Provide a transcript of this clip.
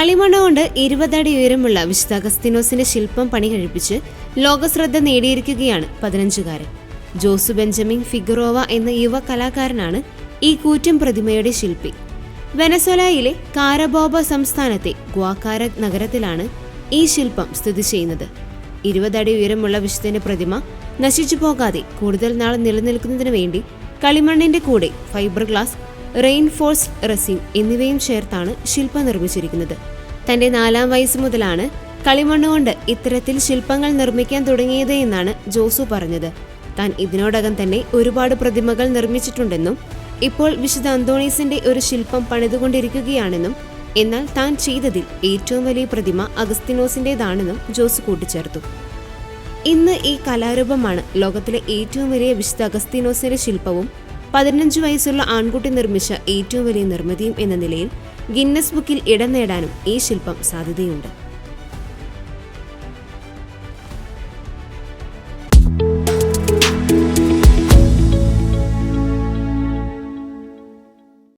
കളിമണ്ണ് കൊണ്ട് 20 അടി ഉയരമുള്ള വിശുദ്ധ അഗസ്തീനോസിന്റെ ശില്പം പണി കഴിപ്പിച്ച് ലോകശ്രദ്ധ നേടിയിരിക്കുകയാണ് 15കാരൻ. ജോസു ബെഞ്ചമിൻ ഫിഗറോവ എന്ന യുവ കലാകാരനാണ് ഈ കൂറ്റൻ പ്രതിമയുടെ ശില്പി. വെനസ്വേലയിലെ കാരബോബ സംസ്ഥാനത്തെ ഗ്വാക്കാര നഗരത്തിലാണ് ഈ ശില്പം സ്ഥിതി ചെയ്യുന്നത്. 20 അടി ഉയരമുള്ള വിശുദ്ധന്റെ പ്രതിമ നശിച്ചു പോകാതെ കൂടുതൽ നാൾ നിലനിൽക്കുന്നതിനു വേണ്ടി കളിമണ്ണിന്റെ കൂടെ ഫൈബർ ഗ്ലാസ്, റെയിൻഫോഴ്സ്ഡ് റെസിൻ എന്നിവയും ചേർത്താണ് ശില്പം നിർമ്മിച്ചിരിക്കുന്നത്. തന്റെ 4ാം വയസ്സ് മുതലാണ് കളിമണ്ണുകൊണ്ട് ഇത്തരത്തിൽ ശില്പങ്ങൾ നിർമ്മിക്കാൻ തുടങ്ങിയത് എന്നാണ് ജോസു പറഞ്ഞത്. താൻ ഇതിനോടകം തന്നെ ഒരുപാട് പ്രതിമകൾ നിർമ്മിച്ചിട്ടുണ്ടെന്നും ഇപ്പോൾ വിശുദ്ധ അന്തോണീസിന്റെ ഒരു ശില്പം പണിതുകൊണ്ടിരിക്കുകയാണെന്നും എന്നാൽ താൻ ചെയ്തതിൽ ഏറ്റവും വലിയ പ്രതിമ അഗസ്തീനോസിന്റേതാണെന്നും ജോസു കൂട്ടിച്ചേർത്തു. ഇന്ന് ഈ കലാരൂപമാണ് ലോകത്തിലെ ഏറ്റവും വലിയ വിശുദ്ധ അഗസ്തീനോസിന്റെ ശില്പവും 15 വയസ്സുള്ള ആൺകുട്ടി നിർമ്മിച്ച ഏറ്റവും വലിയ നിർമ്മിതിയും എന്ന നിലയിൽ ഗിന്നസ് ബുക്കിൽ ഇടം നേടാനും ഈ ശില്പം സാധ്യതയുണ്ട്.